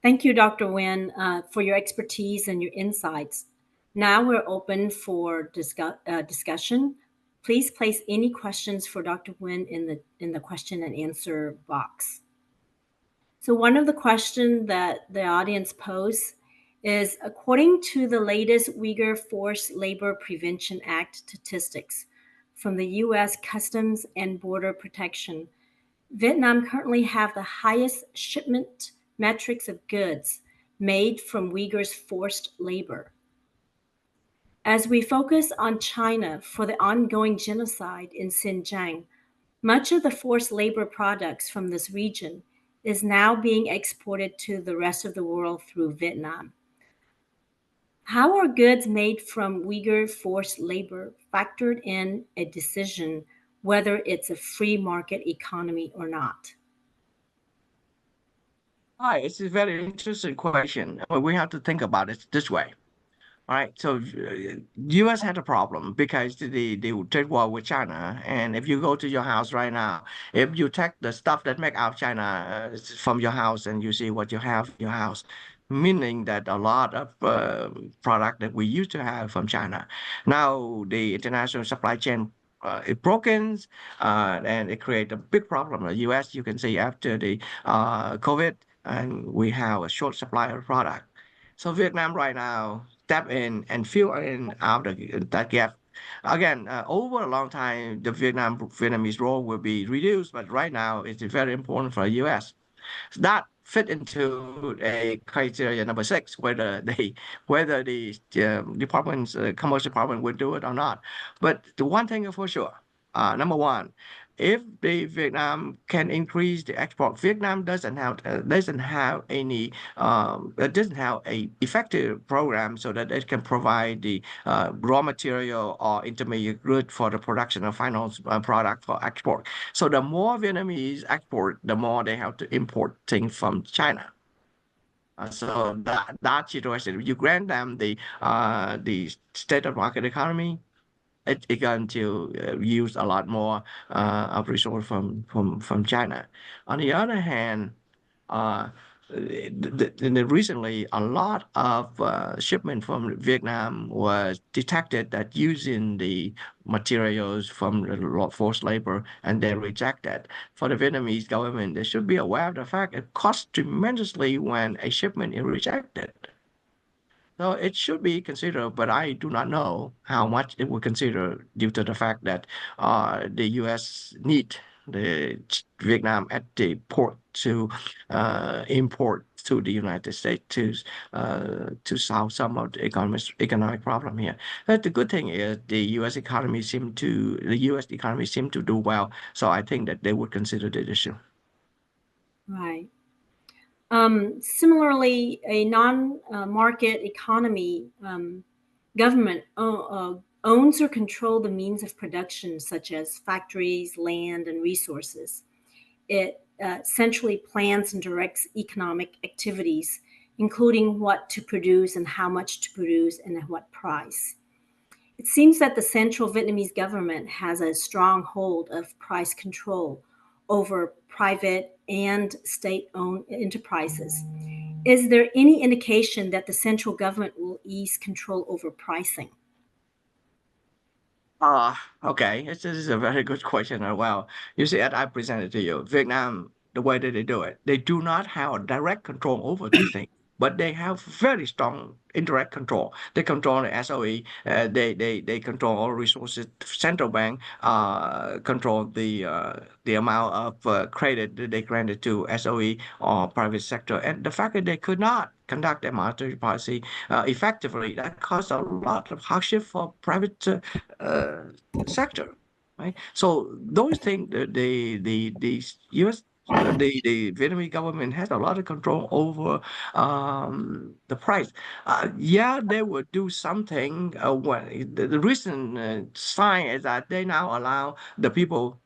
Thank you, Dr. Nguyen, for your expertise and your insights. Now we're open for discussion. Please place any questions for Dr. Nguyen in the question and answer box. So one of the questions that the audience posed is, according to the latest Uyghur Forced Labor Prevention Act statistics from the U.S. Customs and Border Protection, Vietnam currently have the highest shipment metrics of goods made from Uyghurs' forced labor. As we focus on China for the ongoing genocide in Xinjiang, much of the forced labor products from this region is now being exported to the rest of the world through Vietnam. How are goods made from Uyghur forced labor factored in a decision whether it's a free market economy or not? Hi, it's a very interesting question. We have to think about it this way. All right, so U.S. had a problem because the trade war with China, and if you go to your house right now, if you take the stuff that make out China from your house and you see what you have in your house, meaning that a lot of product that we used to have from China, now the international supply chain is broken, and it creates a big problem. The U.S. you can see after the COVID, and we have a short supply of product. So Vietnam right now step in and fill in out that gap. Again, over a long time, the Vietnamese role will be reduced, but right now it's very important for the U.S. That fit into a criteria number six, whether the department's commerce department would do it or not. But the one thing is for sure, number one, if the Vietnam can increase the export, Vietnam doesn't have any it doesn't have a effective program so that it can provide the raw material or intermediate good for the production of final product for export. So the more Vietnamese export, the more they have to import things from China. So that situation, if you grant them the state of market economy, it's going to use a lot more of resource from China. On the other hand, uh, recently a lot of shipment from Vietnam was detected that using the materials from the forced labor, and they rejected. For the Vietnamese government, they should be aware of the fact it costs tremendously when a shipment is rejected. So it should be considered, but I do not know how much it will consider due to the fact that the U.S. need the Vietnam at the port to import to the United States to solve some of the economic problem here. But the good thing is the U.S. economy seem to do well, so I think that they would consider the issue. Right. Similarly, a non-market economy government owns or controls the means of production, such as factories, land, and resources. It centrally plans and directs economic activities, including what to produce and how much to produce and at what price. It seems that the central Vietnamese government has a strong hold of price control over private and state owned enterprises. Is there any indication that the central government will ease control over pricing? Uh, okay, this is a very good question as well. You see, as I presented to you, Vietnam, the way that they do it, they do not have direct control over these things, but they have very strong indirect control. They control the SOE, they control all resources. Central bank control the amount of credit that they granted to SOE or private sector, and the fact that they could not conduct their monetary policy effectively, that caused a lot of hardship for private uh, sector, right? So those things, the U.S. The Vietnamese government has a lot of control over the price. Yeah, they would do something. When the recent sign is that they now allow the people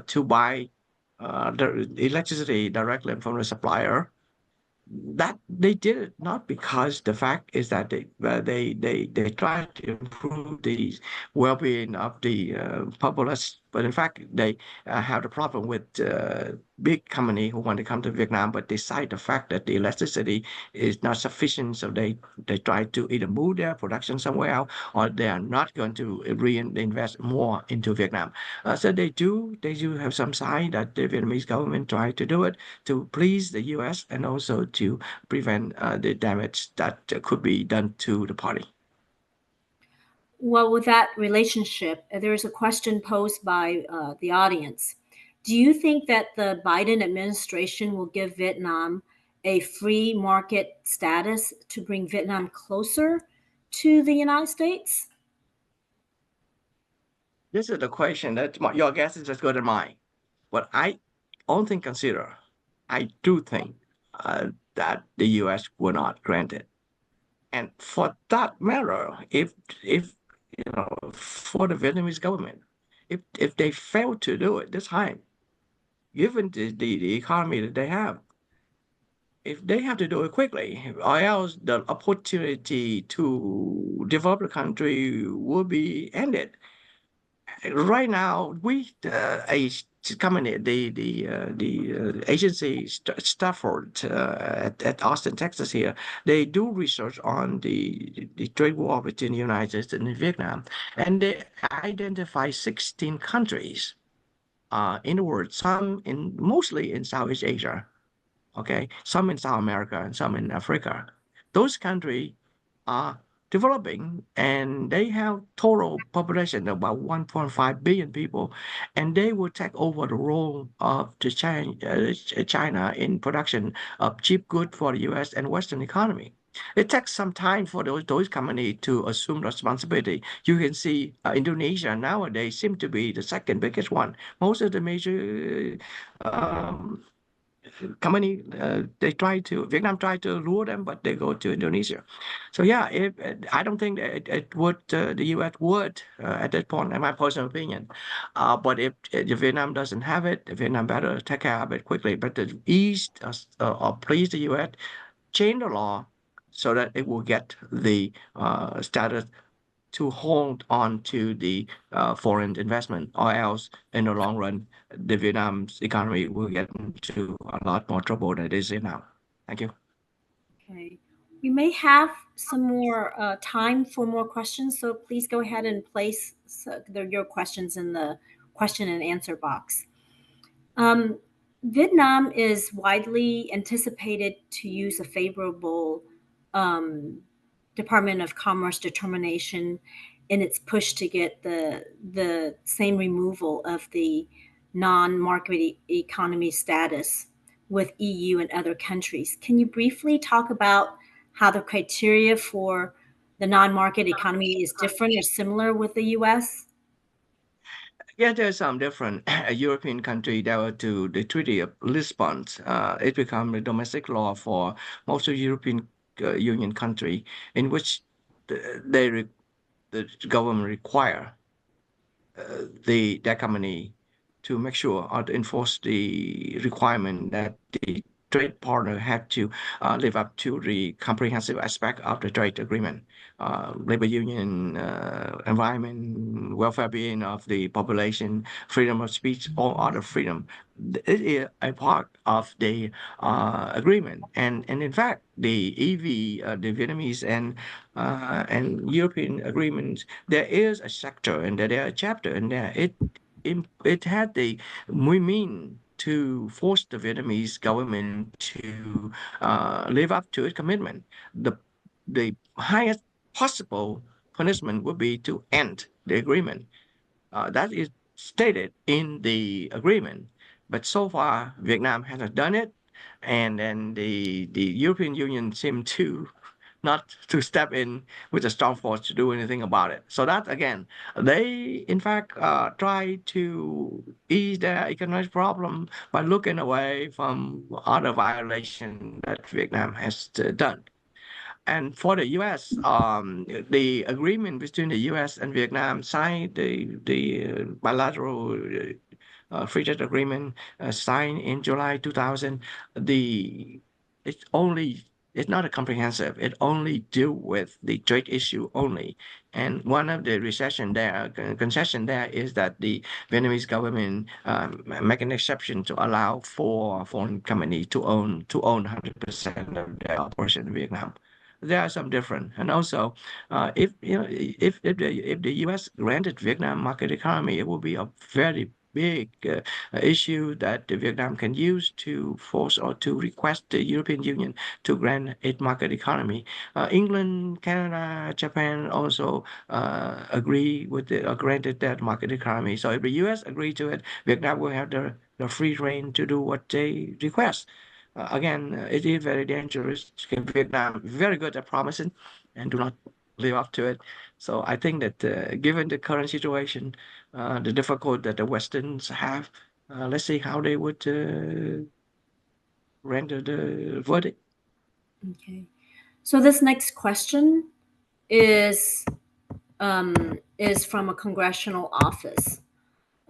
to buy the electricity directly from the supplier, that they did it not because the fact is that they try to improve the well-being of the populace, but in fact they have the problem with big company who want to come to Vietnam, but decide the fact that the electricity is not sufficient, so they try to either move their production somewhere else, or they are not going to reinvest more into Vietnam. So they do have some sign that the Vietnamese government try to do it to please the U.S. and also to prevent the damage that could be done to the party. Well, with that relationship, there's a question posed by the audience. Do you think that the Biden administration will give Vietnam a free market status to bring Vietnam closer to the United States? This is the question that your guess is as good as mine. But I only consider, I do think that the U.S. will not grant it. And for that matter, if for the Vietnamese government, if they fail to do it this time, given the economy that they have, if they have to do it quickly, or else the opportunity to develop the country will be ended. Right now, a company, the agency Stafford at Austin, Texas here, they do research on the trade war between the United States and Vietnam, and they identify 16 countries in the world, some in mostly in Southeast Asia, okay, some in South America and some in Africa. Those countries are developing and they have total population of about 1.5 billion people, and they will take over the role of China in production of cheap goods for the US and Western economy. It takes some time for those companies to assume responsibility. You can see Indonesia nowadays seem to be the second biggest one. Most of the major company they try to Vietnam try to lure them, but they go to Indonesia. So yeah, if I don't think that it would the U.S. would at that point, in my personal opinion. But if Vietnam doesn't have it, Vietnam better take care of it quickly. But the East or please the U.S. change the law so that it will get the status to hold on to the foreign investment, or else in the long run, the Vietnam's economy will get into a lot more trouble than it is in now. Thank you. Okay. We may have some more time for more questions, so please go ahead and place your questions in the question and answer box. Um, Vietnam is widely anticipated to use a favorable um, Department of Commerce determination in its push to get the same removal of the non-market economy status with EU and other countries. Can you briefly talk about how the criteria for the non-market economy is different or similar with the US? Yeah, there's some different European country that were to the Treaty of Lisbon. It became the domestic law for most of European Union country, in which the government require that company to make sure or to enforce the requirement that the trade partner have to live up to the comprehensive aspect of the trade agreement, labor union, environment, welfare being of the population, freedom of speech, all other freedom. It is a part of the agreement, and in fact, the EV, the Vietnamese and European agreements, there is a sector and there a chapter in there. It had the we mean to force the Vietnamese government to live up to its commitment. The the highest possible punishment would be to end the agreement. That is stated in the agreement. But so far, Vietnam hasn't done it, and then the European Union seemed to not to step in with a strong force to do anything about it. So that again, they in fact try to ease their economic problem by looking away from other violation that Vietnam has done. And for the U.S., the agreement between the U.S. and Vietnam signed the bilateral free trade agreement signed in July 2000. The it's only it's not a comprehensive. It only deal with the trade issue only. And one of the concession there is that the Vietnamese government make an exception to allow for foreign company to own 100% of their operation in Vietnam. There are some different, and also, if you know, if the U.S. granted Vietnam market economy, it will be a very big issue that the Vietnam can use to force or to request the European Union to grant it market economy. England, Canada, Japan also agree with granted that market economy. So if the U.S. agree to it, Vietnam will have the free reign to do what they request. Again, it is very dangerous. Vietnam very good at promising and do not live up to it. So I think that given the current situation, the difficult that the Westerns have, let's see how they would render the verdict. Okay. So this next question is is from a congressional office.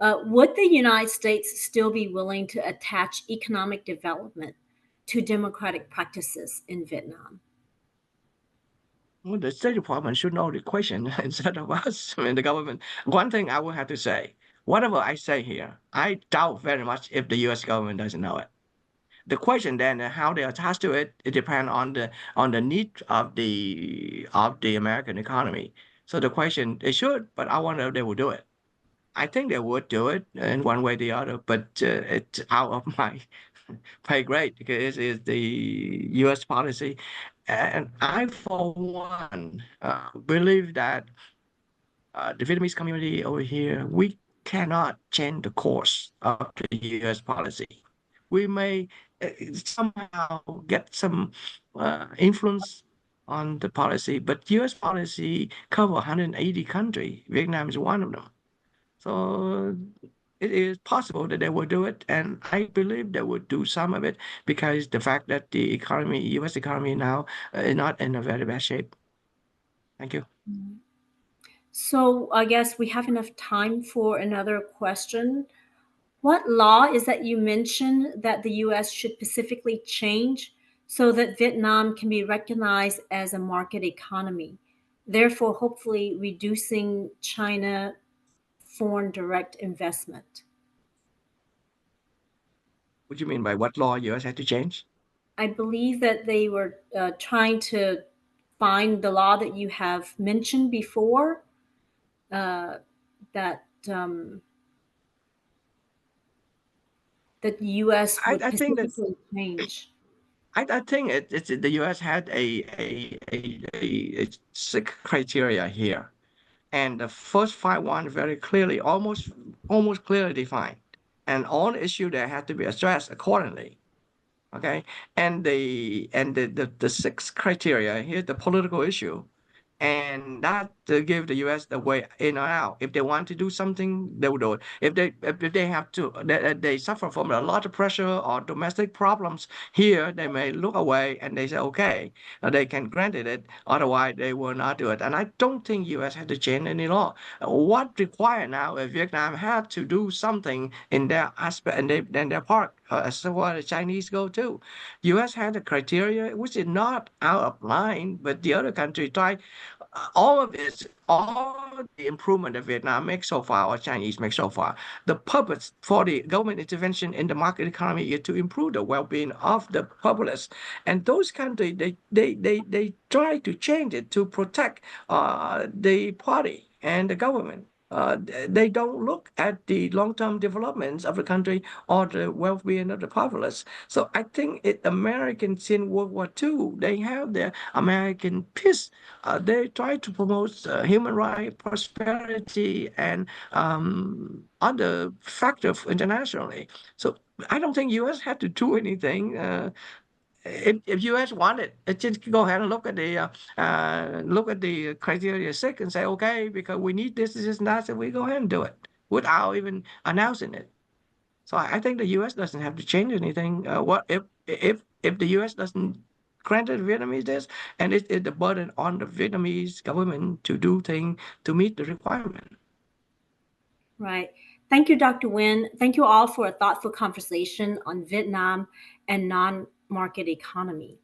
Would the United States still be willing to attach economic development to democratic practices in Vietnam? Well, the State Department should know the question instead of us. I mean, the government. One thing I will have to say, whatever I say here, I doubt very much if the U.S. government doesn't know it. The question then how they attach to it, it depends on the need of the American economy. So the question they should, but I wonder if they will do it. I think they would do it in one way or the other, but it's out of my pay grade because it is the U.S. policy, and I, for one, believe that the Vietnamese community over here, we cannot change the course of the U.S. policy. We may somehow get some influence on the policy, but U.S. policy cover 180 countries. Vietnam is one of them. So it is possible that they will do it, and I believe they would do some of it because the fact that the economy, U.S. economy now, is not in a very bad shape. Thank you. So I guess we have enough time for another question. What law is that you mentioned that the US should specifically change so that Vietnam can be recognized as a market economy, therefore, hopefully, reducing China foreign direct investment? What do you mean by what law U.S. had to change? I believe that they were trying to find the law that you have mentioned before, uh, that that the U.S. would I think that specifically change. I think it's the U.S. had a six criteria here, and the first five one very clearly, almost clearly defined, and all issue that had to be addressed accordingly. Okay, and the sixth criteria here, the political issue, and that give the U.S. the way in or out. If they want to do something, they will do it. If they have to, they suffer from a lot of pressure or domestic problems here, they may look away and they say, okay, they can grant it. Otherwise, they will not do it. And I don't think U.S. has to change any law. What required now is Vietnam had to do something in their aspect and in their part, as far as the Chinese go too. U.S. had a criteria which is not out of line, but the other country try all the improvement that Vietnam makes so far or Chinese make so far, the purpose for the government intervention in the market economy is to improve the well-being of the populace. And those countries, they try to change it to protect the party and the government. They don't look at the long-term developments of the country or the well-being of the populace. So I think Americans in World War II, they have their American peace. They try to promote human rights, prosperity, and other factors internationally. So I don't think U.S. had to do anything. If U.S. wanted, it just go ahead and look at the criteria six and say, okay, because we need this, and that, so we go ahead and do it without even announcing it. So I think the U.S. doesn't have to change anything. What if the U.S. doesn't grant the Vietnamese this, and it's the burden on the Vietnamese government to do things to meet the requirement. Right. Thank you, Dr. Nguyen. Thank you all for a thoughtful conversation on Vietnam and non-market economy.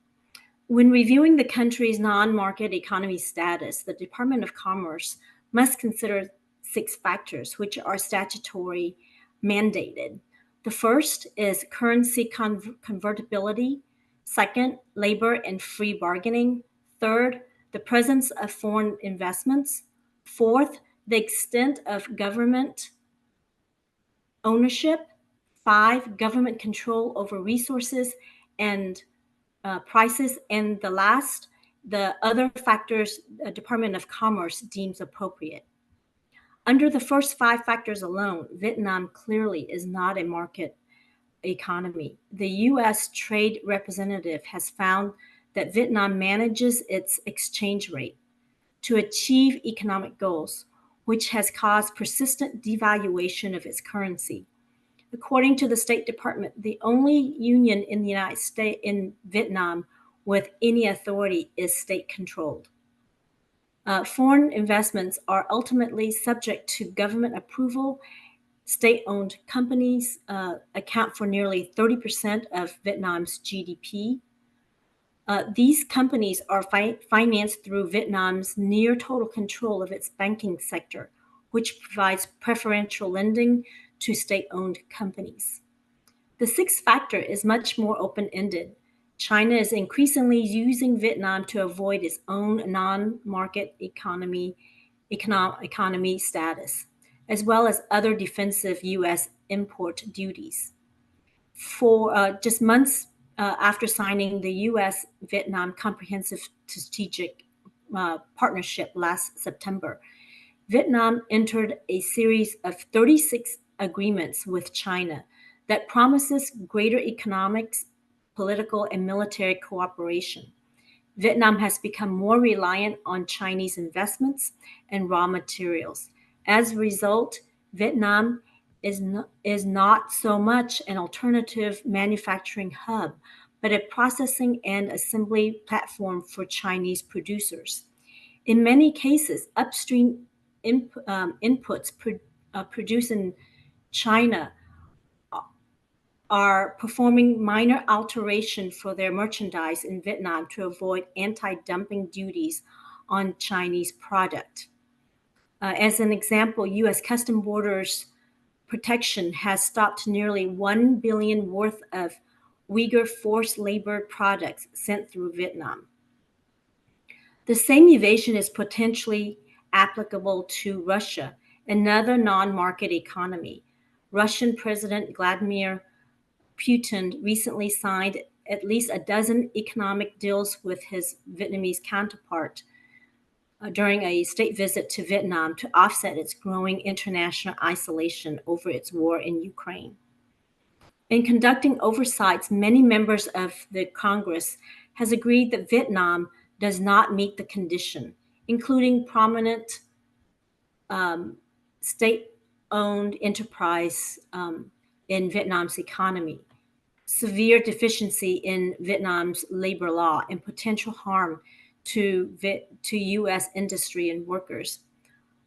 When reviewing the country's non-market economy status, the Department of Commerce must consider 6 factors which are statutory mandated. The first is currency convertibility. Second, labor and free bargaining. Third, the presence of foreign investments. Fourth, the extent of government ownership. 5, government control over resources and prices. And the last, the other factors the Department of Commerce deems appropriate. Under the first 5 factors alone, Vietnam clearly is not a market economy. The U.S. Trade Representative has found that Vietnam manages its exchange rate to achieve economic goals, which has caused persistent devaluation of its currency. According to the State Department, the only union in the United States in Vietnam with any authority is state-controlled. Foreign investments are ultimately subject to government approval. State-owned companies account for nearly 30% of Vietnam's GDP. These companies are financed through Vietnam's near total control of its banking sector, which provides preferential lending to state-owned companies. The 6th factor is much more open-ended. China is increasingly using Vietnam to avoid its own non-market economy status, as well as other defensive U.S. import duties. For just months after signing the U.S.-Vietnam Comprehensive Strategic Partnership last September, Vietnam entered a series of 36 agreements with China that promises greater economics, political, and military cooperation. Vietnam has become more reliant on Chinese investments and raw materials. As a result, Vietnam is not so much an alternative manufacturing hub, but a processing and assembly platform for Chinese producers. In many cases, upstream inputs produced in China are performing minor alteration for their merchandise in Vietnam to avoid anti-dumping duties on Chinese product. As an example, U.S. Custom Borders Protection has stopped nearly $1 billion worth of Uyghur forced labor products sent through Vietnam. The same evasion is potentially applicable to Russia, another non-market economy. Russian President Vladimir Putin recently signed at least a dozen economic deals with his Vietnamese counterpart during a state visit to Vietnam to offset its growing international isolation over its war in Ukraine. In conducting oversights, many members of the Congress has agreed that Vietnam does not meet the condition. including prominent state-owned enterprise in Vietnam's economy, severe deficiency in Vietnam's labor law, and potential harm to U.S. industry and workers.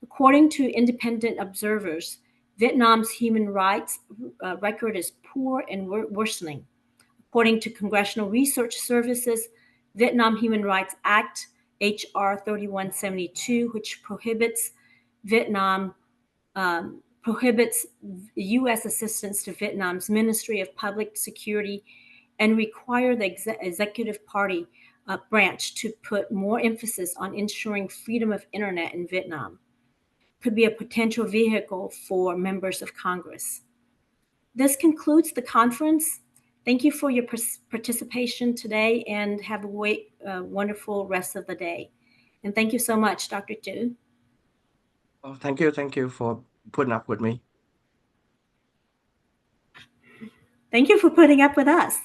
According to independent observers, Vietnam's human rights record is poor and worsening. According to Congressional Research Services, Vietnam Human Rights Act, H.R. 3172, which prohibits U.S. assistance to Vietnam's Ministry of Public Security and require the executive party branch to put more emphasis on ensuring freedom of internet in Vietnam, could be a potential vehicle for members of Congress. This concludes the conference. Thank you for your participation today, and have a wonderful rest of the day. And thank you so much, Dr. Chu. Oh, thank you. Thank you for putting up with me. Thank you for putting up with us.